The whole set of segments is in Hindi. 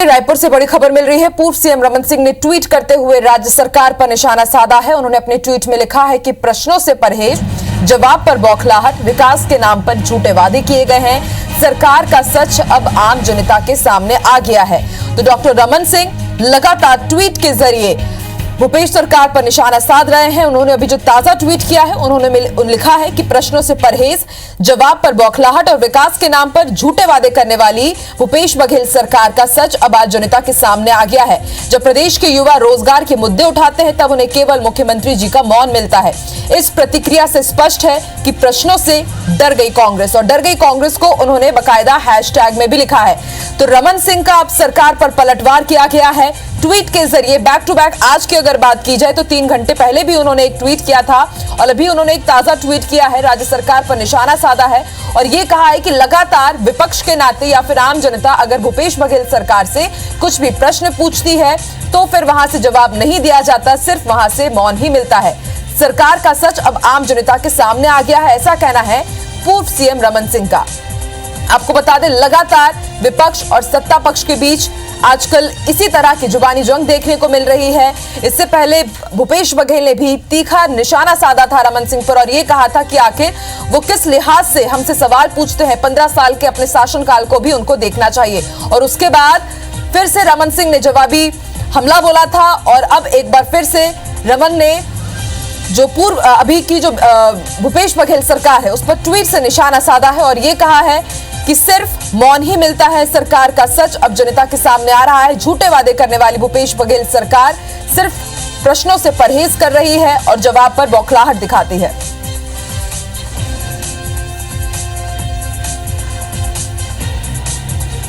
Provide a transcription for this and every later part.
रायपुर से बड़ी खबर मिल रही है। पूर्व सीएम रमन सिंह ने ट्वीट करते हुए राज्य सरकार पर निशाना साधा है। उन्होंने अपने ट्वीट में लिखा है कि प्रश्नों से परहेज, जवाब पर बौखलाहट, विकास के नाम पर झूठे वादे किए गए हैं। सरकार का सच अब आम जनता के सामने आ गया है। तो डॉक्टर रमन सिंह लगातार ट्वीट के जरिए भूपेश सरकार पर निशाना साध रहे हैं। उन्होंने अभी जो ताजा ट्वीट किया है, उन्होंने लिखा है कि प्रश्नों से परहेज, जवाब पर बौखलाहट और विकास के नाम पर झूठे वादे करने वाली भूपेश बघेल सरकार का सच अब आज जनता के सामने आ गया है। जब प्रदेश के युवा रोजगार के मुद्दे उठाते हैं, तब उन्हें केवल मुख्यमंत्री जी का मौन मिलता है। इस प्रतिक्रिया से स्पष्ट है कि प्रश्नों से डर गई कांग्रेस, और डर गई कांग्रेस को उन्होंने बाकायदा हैशटैग में भी लिखा है। तो रमन सिंह का अब सरकार पर पलटवार किया गया है ट्वीट के जरिए। बैक टू बैक आज की अगर बात की जाए तो 3 घंटे पहले भी उन्होंने एक ट्वीट किया था और अभी उन्होंने एक ताजा ट्वीट किया है, राज्य सरकार पर निशाना साधा है और ये कहा है कि लगातार विपक्ष के नाते या फिर आम जनता अगर भूपेश बघेल सरकार से कुछ भी प्रश्न पूछती है तो फिर वहां से जवाब नहीं दिया जाता, सिर्फ वहां से मौन ही मिलता है। सरकार का सच अब आम जनता के सामने आ गया है, ऐसा कहना है पूर्व सीएम रमन सिंह का। आपको बता दें, लगातार विपक्ष और सत्ता पक्ष के बीच आजकल इसी तरह की जुबानी जंग देखने को मिल रही है। इससे पहले भूपेश बघेल ने भी तीखा निशाना साधा था रमन सिंह पर और यह कहा था कि आखिर वो किस लिहाज से हमसे सवाल पूछते हैं। 15 साल के अपने शासनकाल को भी उनको देखना चाहिए। और उसके बाद फिर से रमन सिंह ने जवाबी हमला बोला था और अब एक बार फिर से रमन ने जो पूर्व अभी की जो भूपेश बघेल सरकार है उस पर ट्वीट से निशाना साधा है और ये कहा है कि सिर्फ मौन ही मिलता है। सरकार का सच अब जनता के सामने आ रहा है। झूठे वादे करने वाली भूपेश बघेल सरकार सिर्फ प्रश्नों से परहेज कर रही है और जवाब पर बौखलाहट दिखाती है।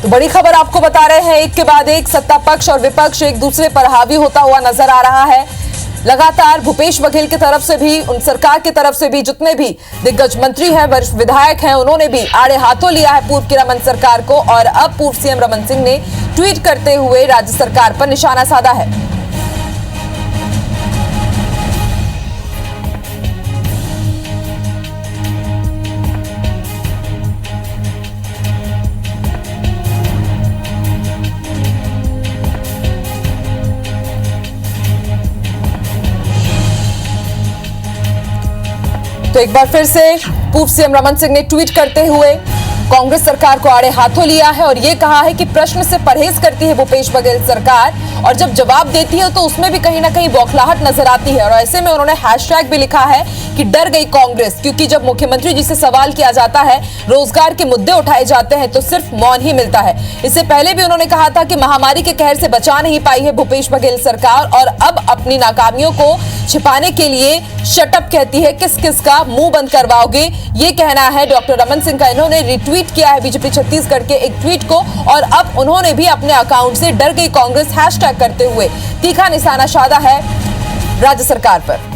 तो बड़ी खबर आपको बता रहे हैं, एक के बाद एक सत्ता पक्ष और विपक्ष एक दूसरे पर हावी होता हुआ नजर आ रहा है। लगातार भूपेश बघेल की तरफ से भी, उन सरकार की तरफ से भी जितने भी दिग्गज मंत्री हैं, वरिष्ठ विधायक हैं, उन्होंने भी आड़े हाथों लिया है पूर्व की रमन सरकार को और अब पूर्व सीएम रमन सिंह ने ट्वीट करते हुए राज्य सरकार पर निशाना साधा है। तो एक बार फिर से पूर्व सीएम रमन सिंह ने ट्वीट करते हुए कांग्रेस सरकार को आड़े हाथों लिया है और यह कहा है कि प्रश्न से परहेज करती है भूपेश बघेल सरकार और जब जवाब देती है तो उसमें भी कहीं ना कहीं बौखलाहट नजर आती है। और ऐसे में उन्होंने हैशटैग भी लिखा है कि डर गई कांग्रेस, क्योंकि जब मुख्यमंत्री जी से सवाल किया जाता है, रोजगार के मुद्दे उठाए जाते हैं तो सिर्फ मौन ही मिलता है। इससे पहले भी उन्होंने कहा था कि महामारी के कहर से बचा नहीं पाई है भूपेश बघेल सरकार और अब अपनी नाकामियों को छिपाने के लिए शटअप कहती है। किस किस का मुंह बंद करवाओगे, ये कहना है डॉक्टर रमन सिंह का। इन्होंने रिट्वीट किया है बीजेपी छत्तीसगढ़ के एक ट्वीट को और अब उन्होंने भी अपने अकाउंट से डर गई कांग्रेस हैशटैग करते हुए तीखा निशाना साधा है राज्य सरकार पर।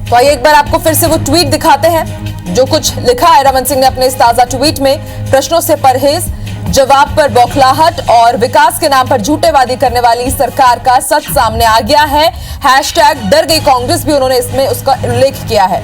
तो आइए एक बार आपको फिर से वो ट्वीट दिखाते हैं जो कुछ लिखा है रमन सिंह ने अपने इस ताजा ट्वीट में। प्रश्नों से परहेज, जवाब पर बौखलाहट और विकास के नाम पर झूठे वादे करने वाली सरकार का सच सामने आ गया है। हैशटैग डर गई कांग्रेस भी उन्होंने इसमें उसका उल्लेख किया है।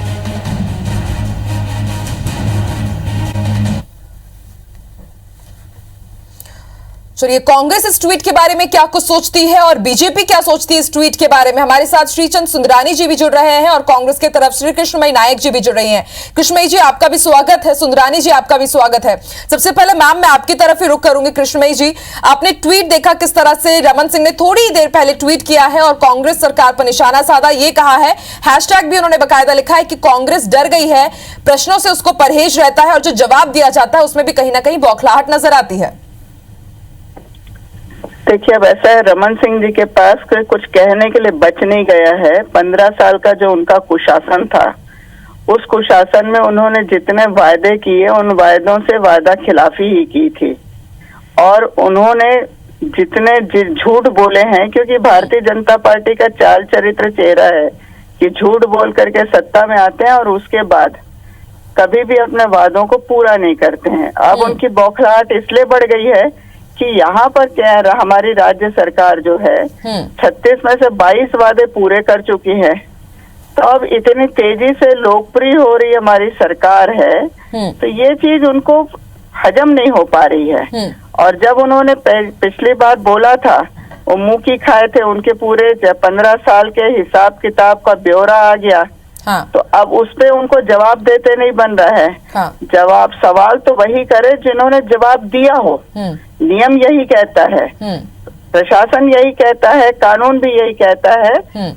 चलिए, कांग्रेस इस ट्वीट के बारे में क्या कुछ सोचती है और बीजेपी क्या सोचती है इस ट्वीट के बारे में। हमारे साथ श्रीचंद सुंदरानी जी भी जुड़ रहे हैं और कांग्रेस की तरफ से कृष्णमयी नायक जी भी जुड़ रही हैं। कृष्णमयी जी, आपका भी स्वागत है। सुंदरानी जी, आपका भी स्वागत है। सबसे पहले मैम, मैं आपकी तरफ ही रुख करूंगी। कृष्णमयी जी, आपने ट्वीट देखा किस तरह से रमन सिंह ने थोड़ी देर पहले ट्वीट किया है और कांग्रेस सरकार पर निशाना साधा, ये कहा है, हैशटैग भी उन्होंने बाकायदा लिखा है कि कांग्रेस डर गई है, प्रश्नों से उसको परहेज रहता है और जो जवाब दिया जाता है उसमें भी कहीं ना कहीं बौखलाहट नजर आती है। देखिए, अब ऐसा है, रमन सिंह जी के पास कुछ कहने के लिए बच नहीं गया है। 15 साल का जो उनका कुशासन था, उस कुशासन में उन्होंने जितने वायदे किए उन वायदों से वादा खिलाफी ही की थी और उन्होंने जितने झूठ बोले हैं, क्योंकि भारतीय जनता पार्टी का चाल चरित्र चेहरा है कि झूठ बोल करके सत्ता में आते हैं और उसके बाद कभी भी अपने वादों को पूरा नहीं करते हैं। अब उनकी बौखलाहट इसलिए बढ़ गई है कि यहाँ पर क्या है, हमारी राज्य सरकार जो है 36 में से 22 वादे पूरे कर चुकी है। तो अब इतनी तेजी से लोकप्रिय हो रही हमारी सरकार है, तो ये चीज उनको हजम नहीं हो पा रही है। और जब उन्होंने पिछली बार बोला था, वो मुंह की खाए थे, उनके पूरे 15 साल के हिसाब किताब का ब्यौरा आ गया। हाँ। तो अब उस पे उनको जवाब देते नहीं बन रहा है। हाँ। जवाब सवाल तो वही करे जिन्होंने जवाब दिया हो। नियम यही कहता है, प्रशासन यही कहता है, कानून भी यही कहता है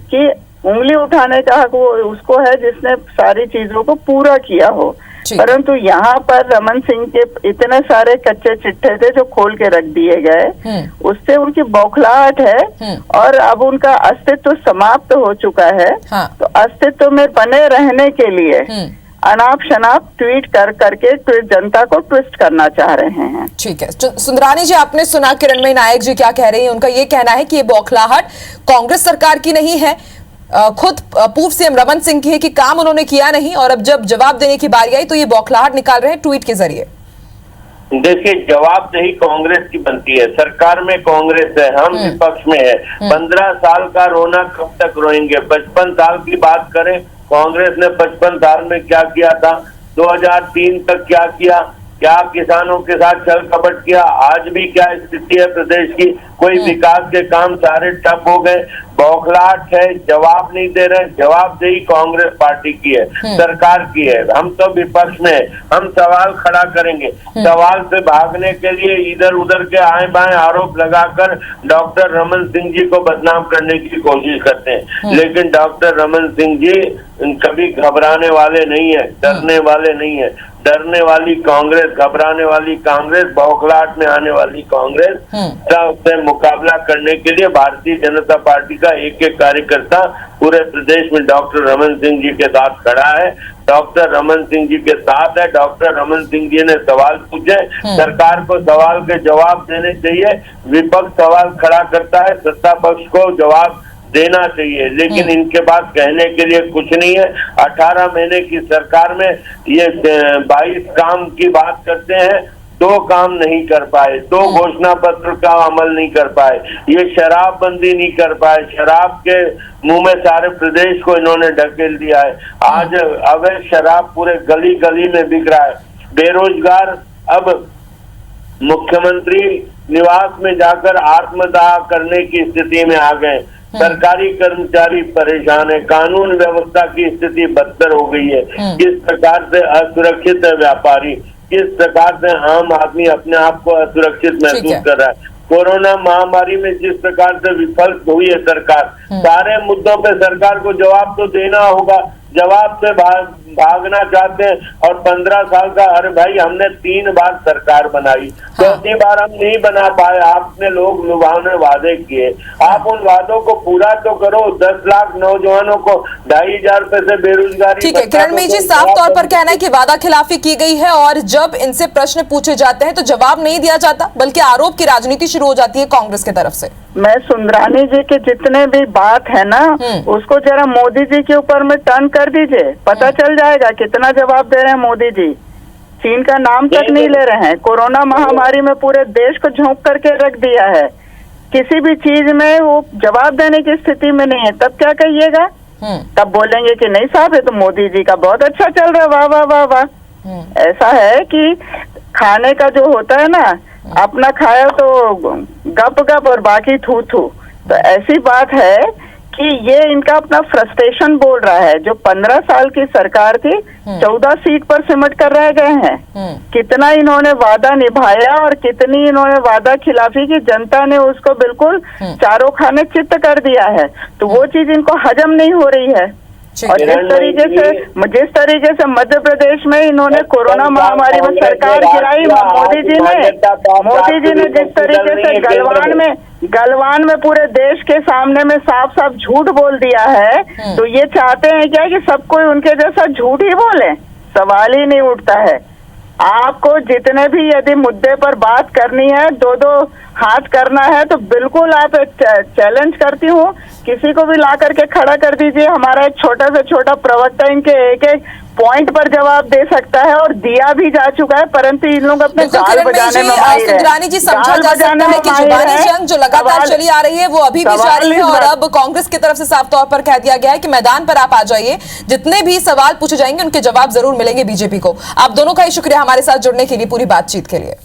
कि उंगली उठाने का हक वो उसको है जिसने सारी चीजों को पूरा किया हो। परंतु यहाँ पर रमन सिंह के इतने सारे कच्चे चिट्ठे थे जो खोल के रख दिए गए, उससे उनकी बौखलाहट है और अब उनका अस्तित्व समाप्त हो चुका है। हाँ। तो अस्तित्व में बने रहने के लिए अनाप शनाप ट्वीट करके जनता को ट्विस्ट करना चाह रहे हैं। ठीक है सुंदरानी जी, आपने सुना किरणमयी नायक जी क्या कह रही हैं। उनका ये कहना है कि ये बौखलाहट कांग्रेस सरकार की नहीं है, खुद पूर्व सीएम रमन सिंह की है कि काम उन्होंने किया नहीं और अब जब जवाब देने की बारी आई तो ये बौखलाहट निकाल रहे हैं ट्वीट के जरिए। देखिए, जवाबदेही कांग्रेस की बनती है, सरकार में कांग्रेस है, हम विपक्ष में है। 15 साल का रोना कब तक रोएंगे? 55 साल की बात करें, कांग्रेस ने 55 साल में क्या किया था, 2003 तक क्या किया, क्या किसानों के साथ छल कपट किया, आज भी क्या स्थिति है प्रदेश की, कोई विकास के काम सारे ठप हो गए, बौखलाहट है, जवाब नहीं दे रहे। जवाबदेही कांग्रेस पार्टी की है, सरकार की है, हम तो विपक्ष में है, हम सवाल खड़ा करेंगे। सवाल से भागने के लिए इधर उधर के आए बाएं आरोप लगाकर डॉक्टर रमन सिंह जी को बदनाम करने की कोशिश करते हैं, लेकिन डॉक्टर रमन सिंह जी कभी घबराने वाले नहीं है, डरने वाले नहीं है। डरने वाली कांग्रेस, घबराने वाली कांग्रेस, बौखलाहट में आने वाली कांग्रेस से मुकाबला करने के लिए भारतीय जनता पार्टी का एक एक कार्यकर्ता पूरे प्रदेश में डॉक्टर रमन सिंह जी के साथ खड़ा है, डॉक्टर रमन सिंह जी के साथ है। डॉक्टर रमन सिंह जी ने सवाल पूछे, सरकार को सवाल के जवाब देने चाहिए, विपक्ष सवाल खड़ा करता है, सत्ता पक्ष को जवाब देना चाहिए, लेकिन इनके पास कहने के लिए कुछ नहीं है। 18 महीने की सरकार में ये 22 काम की बात करते हैं, 2 काम नहीं कर पाए, 2 घोषणा पत्र का अमल नहीं कर पाए, ये शराबबंदी नहीं कर पाए, शराब के मुंह में सारे प्रदेश को इन्होंने ढकेल दिया है। आज अवैध शराब पूरे गली गली में बिक रहा है। बेरोजगार अब मुख्यमंत्री निवास में जाकर आत्मदाह करने की स्थिति में आ गए। सरकारी कर्मचारी परेशान है, कानून व्यवस्था की स्थिति बदतर हो गई है। किस प्रकार से असुरक्षित है व्यापारी, किस प्रकार से आम आदमी अपने आप को असुरक्षित महसूस कर रहा है। कोरोना महामारी में जिस प्रकार से विफल हुई है सरकार, सारे मुद्दों पे सरकार को जवाब तो देना होगा। जवाब से भागना चाहते हैं और 15 साल का, अरे भाई हमने 3 बार सरकार बनाई, चौथी बार हम नहीं बना पाए। आपने लोग लुभावने वादे किए, आप उन वादों को पूरा तो करो। 10 लाख नौजवानों को 2,500 रुपए से बेरोजगारी। ठीक है किरणमयी जी, साफ तौर पर कहना है कि वादा खिलाफी की गई है और जब इनसे प्रश्न पूछे जाते हैं तो जवाब नहीं दिया जाता, बल्कि आरोप की राजनीति शुरू हो जाती है कांग्रेस की तरफ से। मैं सुंदरानी जी के जितने भी बात है ना, उसको जरा मोदी जी के ऊपर में टर्न कर दीजिए, पता चल जाएगा कितना जवाब दे रहे हैं मोदी जी। चीन का नाम तक नहीं ले रहे हैं, कोरोना महामारी में पूरे देश को झोंक करके रख दिया है, किसी भी चीज में वो जवाब देने की स्थिति में नहीं है। तब क्या कहिएगा, तब बोलेंगे कि नहीं साहब ये तो मोदी जी का बहुत अच्छा चल रहा है, वाह वाह वाह वाह। ऐसा है कि खाने का जो होता है ना, अपना खाया तो गप गप और बाकी थू थू, तो ऐसी बात है कि ये इनका अपना फ्रस्ट्रेशन बोल रहा है। जो 15 साल की सरकार थी, 14 सीट पर सिमट कर रह गए हैं। कितना इन्होंने वादा निभाया और कितनी इन्होंने वादा खिलाफी की, जनता ने उसको बिल्कुल चारों खाने चित्त कर दिया है। तो वो चीज इनको हजम नहीं हो रही है। और जिस तरीके से मध्य प्रदेश में इन्होंने कोरोना महामारी में सरकार गिराई, मोदी जी ने जिस तरीके से गलवान में पूरे देश के सामने में साफ साफ झूठ बोल दिया है, तो ये चाहते हैं क्या कि सब कोई उनके जैसा झूठ ही बोले? सवाल ही नहीं उठता है। आपको जितने भी यदि मुद्दे पर बात करनी है, 2-2 हाथ करना है, तो बिल्कुल आप चैलेंज करती हूँ किसी को भी ला करके खड़ा कर दीजिए, हमारा एक छोटा से छोटा प्रवक्ता इनके एक एक पॉइंट पर जवाब दे सकता है और दिया भी जा चुका है, परंतु इन लोग अपने गाल बजाने में माहिर हैं। सुंदरानी जी, समझा जा सकता है कि जुबानी जंग जो लगातार चली आ रही है वो अभी भी जारी है और अब कांग्रेस की तरफ से साफ तौर पर कह दिया गया है कि मैदान पर आप आ जाइए, जितने भी सवाल पूछे जाएंगे उनके जवाब जरूर मिलेंगे बीजेपी को। आप दोनों का ही शुक्रिया हमारे साथ जुड़ने के लिए, पूरी बातचीत के लिए।